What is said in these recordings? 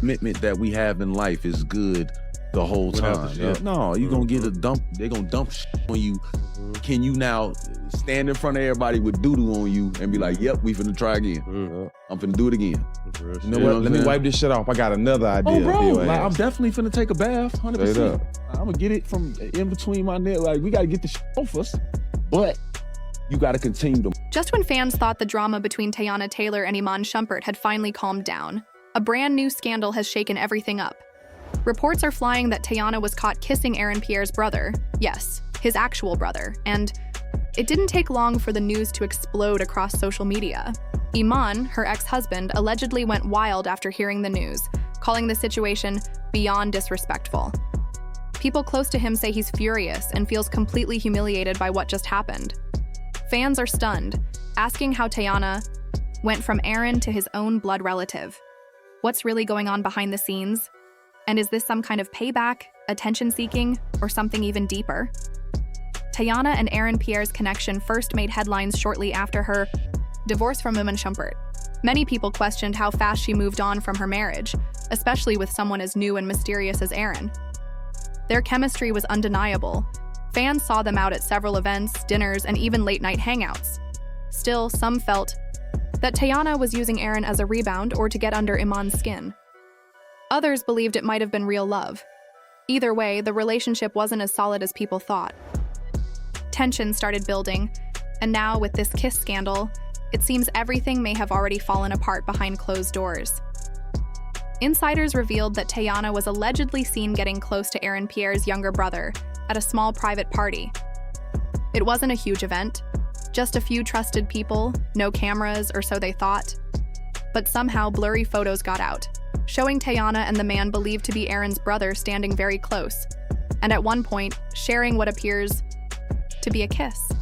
commitment that we have in life is good the whole time. No, you're gonna get a dump. They're gonna dump shit on you. Can you now stand in front of everybody with doo-doo on you and be like, yep, we finna try again. I'm finna do it again. You know what? Let me wipe this shit off. I got another idea. Oh, bro, like, I'm definitely finna take a bath, 100%. I'm gonna get it from in between my neck. Like, we gotta get the shit off us, but you gotta continue to. Just when fans thought the drama between Teyana Taylor and Iman Shumpert had finally calmed down, a brand new scandal has shaken everything up. Reports are flying that Teyana was caught kissing Aaron Pierre's brother. Yes, his actual brother. And it didn't take long for the news to explode across social media. Iman, her ex-husband, allegedly went wild after hearing the news, calling the situation beyond disrespectful. People close to him say he's furious and feels completely humiliated by what just happened. Fans are stunned, asking how Teyana went from Aaron to his own blood relative. What's really going on behind the scenes? And is this some kind of payback, attention-seeking, or something even deeper? Teyana and Aaron Pierre's connection first made headlines shortly after her divorce from Iman Shumpert. Many people questioned how fast she moved on from her marriage, especially with someone as new and mysterious as Aaron. Their chemistry was undeniable. Fans saw them out at several events, dinners, and even late-night hangouts. Still, some felt that Teyana was using Aaron as a rebound or to get under Iman's skin. Others believed it might have been real love. Either way, the relationship wasn't as solid as people thought. Tension started building, and now with this kiss scandal, it seems everything may have already fallen apart behind closed doors. Insiders revealed that Teyana was allegedly seen getting close to Aaron Pierre's younger brother at a small private party. It wasn't a huge event, just a few trusted people, no cameras, or so they thought. But somehow blurry photos got out, showing Teyana and the man believed to be Aaron's brother standing very close, and at one point, sharing what appears to be a kiss.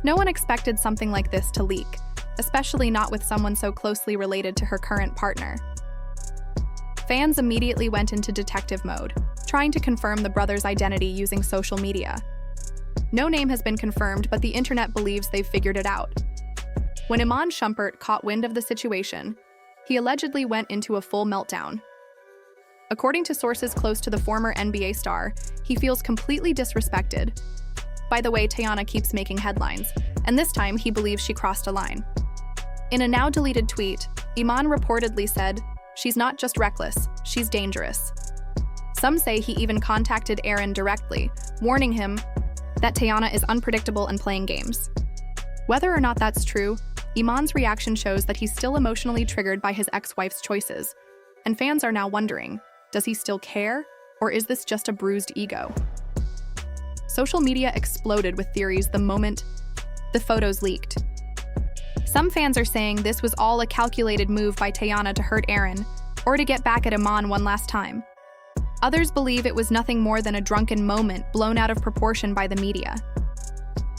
No one expected something like this to leak, especially not with someone so closely related to her current partner. Fans immediately went into detective mode, trying to confirm the brothers' identity using social media. No name has been confirmed, but the internet believes they've figured it out. When Iman Shumpert caught wind of the situation, he allegedly went into a full meltdown. According to sources close to the former NBA star, he feels completely disrespected. By the way, Teyana keeps making headlines, and this time he believes she crossed a line. In a now-deleted tweet, Iman reportedly said, "She's not just reckless, she's dangerous." Some say he even contacted Aaron directly, warning him that Teyana is unpredictable and playing games. Whether or not that's true, Iman's reaction shows that he's still emotionally triggered by his ex-wife's choices, and fans are now wondering, does he still care, or is this just a bruised ego? Social media exploded with theories the moment the photos leaked. Some fans are saying this was all a calculated move by Teyana to hurt Aaron, or to get back at Iman one last time. Others believe it was nothing more than a drunken moment blown out of proportion by the media.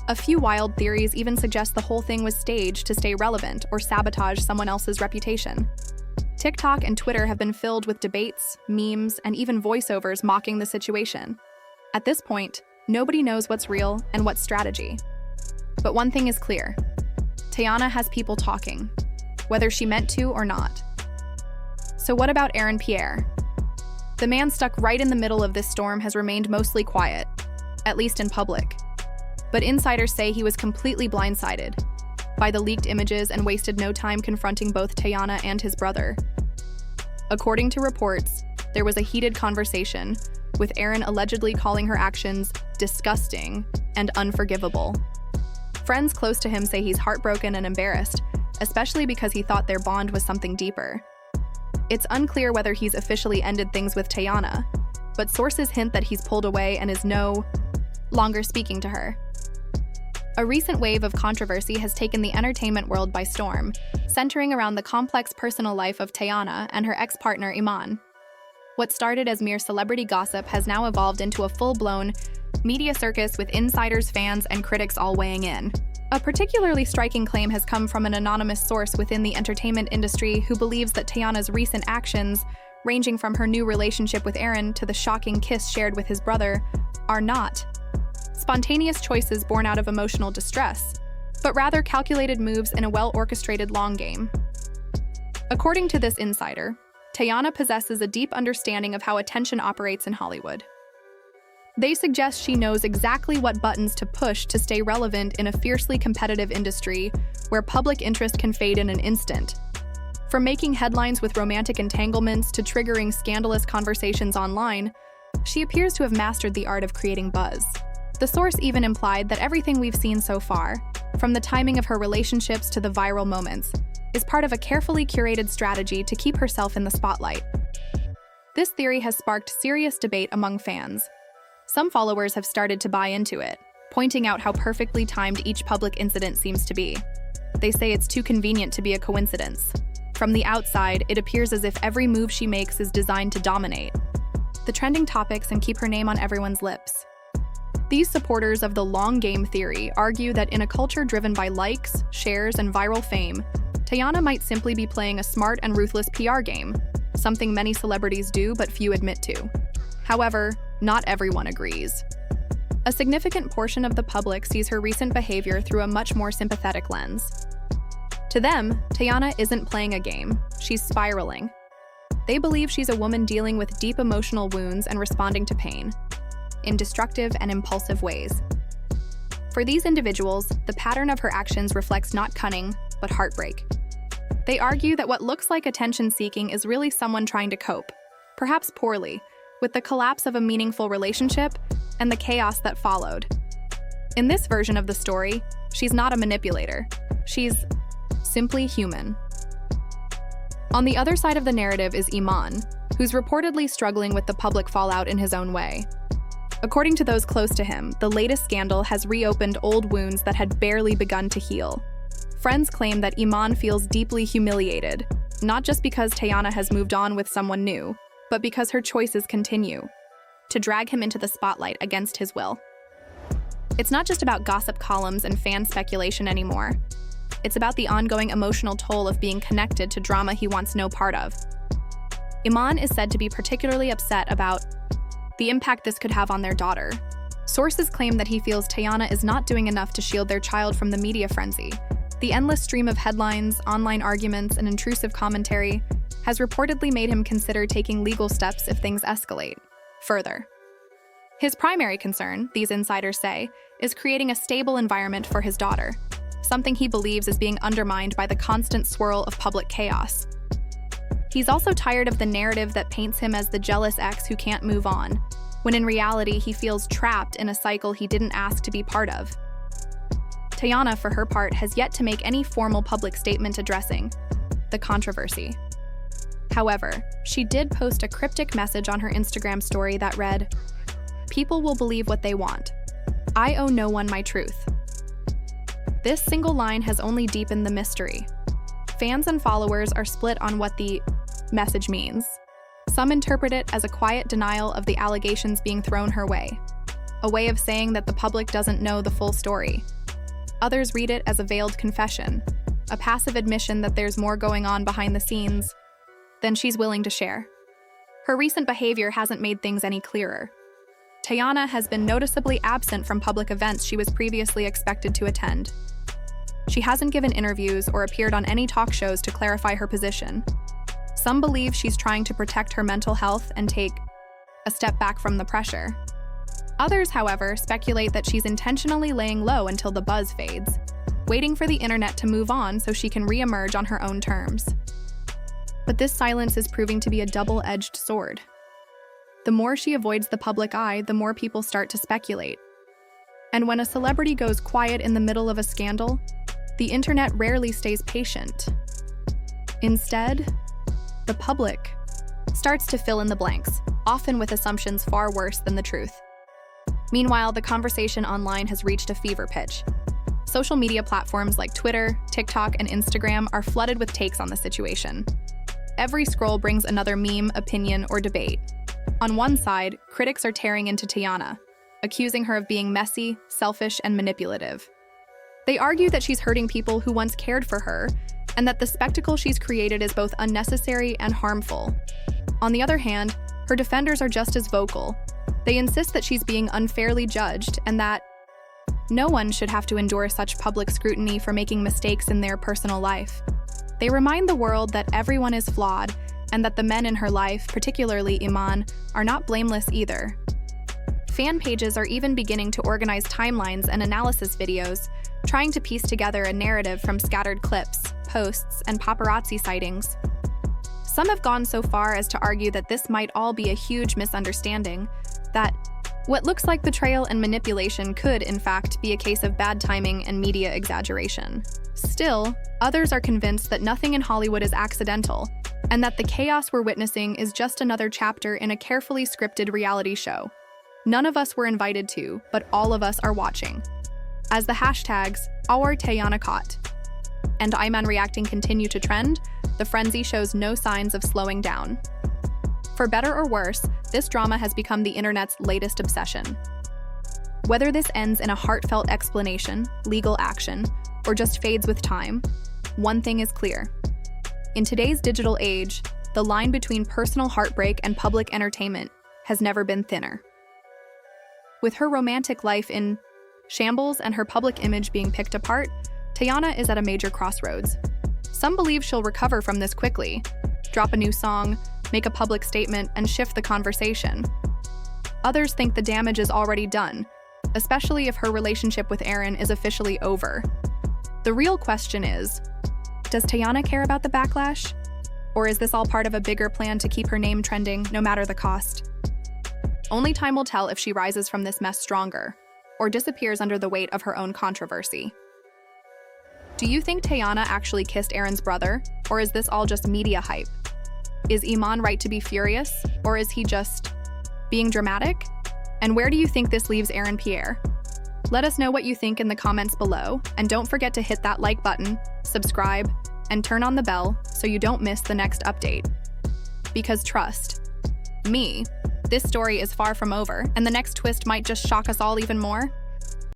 A few wild theories even suggest the whole thing was staged to stay relevant or sabotage someone else's reputation. TikTok and Twitter have been filled with debates, memes, and even voiceovers mocking the situation. At this point, nobody knows what's real and what's strategy. But one thing is clear. Teyana has people talking, whether she meant to or not. So what about Aaron Pierre? The man stuck right in the middle of this storm has remained mostly quiet, at least in public. But insiders say he was completely blindsided by the leaked images and wasted no time confronting both Teyana and his brother. According to reports, there was a heated conversation, with Aaron allegedly calling her actions disgusting and unforgivable. Friends close to him say he's heartbroken and embarrassed, especially because he thought their bond was something deeper. It's unclear whether he's officially ended things with Teyana, but sources hint that he's pulled away and is no longer speaking to her. A recent wave of controversy has taken the entertainment world by storm, centering around the complex personal life of Teyana and her ex-partner Iman. What started as mere celebrity gossip has now evolved into a full-blown media circus with insiders, fans, and critics all weighing in. A particularly striking claim has come from an anonymous source within the entertainment industry who believes that Teyana's recent actions, ranging from her new relationship with Aaron to the shocking kiss shared with his brother, are not spontaneous choices born out of emotional distress, but rather calculated moves in a well-orchestrated long game. According to this insider, Teyana possesses a deep understanding of how attention operates in Hollywood. They suggest she knows exactly what buttons to push to stay relevant in a fiercely competitive industry where public interest can fade in an instant. From making headlines with romantic entanglements to triggering scandalous conversations online, she appears to have mastered the art of creating buzz. The source even implied that everything we've seen so far, from the timing of her relationships to the viral moments, is part of a carefully curated strategy to keep herself in the spotlight. This theory has sparked serious debate among fans. Some followers have started to buy into it, pointing out how perfectly timed each public incident seems to be. They say it's too convenient to be a coincidence. From the outside, it appears as if every move she makes is designed to dominate the trending topics and keep her name on everyone's lips. These supporters of the long game theory argue that in a culture driven by likes, shares, and viral fame, Teyana might simply be playing a smart and ruthless PR game, something many celebrities do but few admit to. However, not everyone agrees. A significant portion of the public sees her recent behavior through a much more sympathetic lens. To them, Teyana isn't playing a game, she's spiraling. They believe she's a woman dealing with deep emotional wounds and responding to pain in destructive and impulsive ways. For these individuals, the pattern of her actions reflects not cunning, but heartbreak. They argue that what looks like attention-seeking is really someone trying to cope, perhaps poorly, with the collapse of a meaningful relationship and the chaos that followed. In this version of the story, she's not a manipulator. She's simply human. On the other side of the narrative is Iman, who's reportedly struggling with the public fallout in his own way. According to those close to him, the latest scandal has reopened old wounds that had barely begun to heal. Friends claim that Iman feels deeply humiliated, not just because Teyana has moved on with someone new, but because her choices continue to drag him into the spotlight against his will. It's not just about gossip columns and fan speculation anymore. It's about the ongoing emotional toll of being connected to drama he wants no part of. Iman is said to be particularly upset about the impact this could have on their daughter. Sources claim that he feels Teyana is not doing enough to shield their child from the media frenzy. The endless stream of headlines, online arguments, and intrusive commentary has reportedly made him consider taking legal steps if things escalate further. His primary concern, these insiders say, is creating a stable environment for his daughter, something he believes is being undermined by the constant swirl of public chaos. He's also tired of the narrative that paints him as the jealous ex who can't move on, when in reality he feels trapped in a cycle he didn't ask to be part of. Teyana, for her part, has yet to make any formal public statement addressing the controversy. However, she did post a cryptic message on her Instagram story that read, "People will believe what they want. I owe no one my truth." This single line has only deepened the mystery. Fans and followers are split on what the message means. Some interpret it as a quiet denial of the allegations being thrown her way, a way of saying that the public doesn't know the full story. Others read it as a veiled confession, a passive admission that there's more going on behind the scenes than she's willing to share. Her recent behavior hasn't made things any clearer. Teyana has been noticeably absent from public events she was previously expected to attend. She hasn't given interviews or appeared on any talk shows to clarify her position. Some believe she's trying to protect her mental health and take a step back from the pressure. Others, however, speculate that she's intentionally laying low until the buzz fades, waiting for the internet to move on so she can re-emerge on her own terms. But this silence is proving to be a double-edged sword. The more she avoids the public eye, the more people start to speculate. And when a celebrity goes quiet in the middle of a scandal, the internet rarely stays patient. Instead, the public starts to fill in the blanks, often with assumptions far worse than the truth. Meanwhile, the conversation online has reached a fever pitch. Social media platforms like Twitter, TikTok, and Instagram are flooded with takes on the situation. Every scroll brings another meme, opinion, or debate. On one side, critics are tearing into Teyana, accusing her of being messy, selfish, and manipulative. They argue that she's hurting people who once cared for her, and that the spectacle she's created is both unnecessary and harmful. On the other hand, her defenders are just as vocal. They insist that she's being unfairly judged and that no one should have to endure such public scrutiny for making mistakes in their personal life. They remind the world that everyone is flawed and that the men in her life, particularly Iman, are not blameless either. Fan pages are even beginning to organize timelines and analysis videos, trying to piece together a narrative from scattered clips, posts, and paparazzi sightings. Some have gone so far as to argue that this might all be a huge misunderstanding, that what looks like betrayal and manipulation could, in fact, be a case of bad timing and media exaggeration. Still, others are convinced that nothing in Hollywood is accidental, and that the chaos we're witnessing is just another chapter in a carefully scripted reality show. None of us were invited to, but all of us are watching. As the hashtags #OurTeyana and Iman reacting continue to trend, the frenzy shows no signs of slowing down. For better or worse, this drama has become the internet's latest obsession. Whether this ends in a heartfelt explanation, legal action, or just fades with time, one thing is clear. In today's digital age, the line between personal heartbreak and public entertainment has never been thinner. With her romantic life in shambles and her public image being picked apart, Teyana is at a major crossroads. Some believe she'll recover from this quickly, drop a new song, make a public statement, and shift the conversation. Others think the damage is already done, especially if her relationship with Aaron is officially over. The real question is, does Teyana care about the backlash? Or is this all part of a bigger plan to keep her name trending, no matter the cost? Only time will tell if she rises from this mess stronger, or disappears under the weight of her own controversy. Do you think Teyana actually kissed Aaron's brother, or is this all just media hype? Is Iman right to be furious, or is he just being dramatic? And where do you think this leaves Aaron Pierre? Let us know what you think in the comments below, and don't forget to hit that like button, subscribe, and turn on the bell so you don't miss the next update. Because trust me, this story is far from over, and the next twist might just shock us all even more.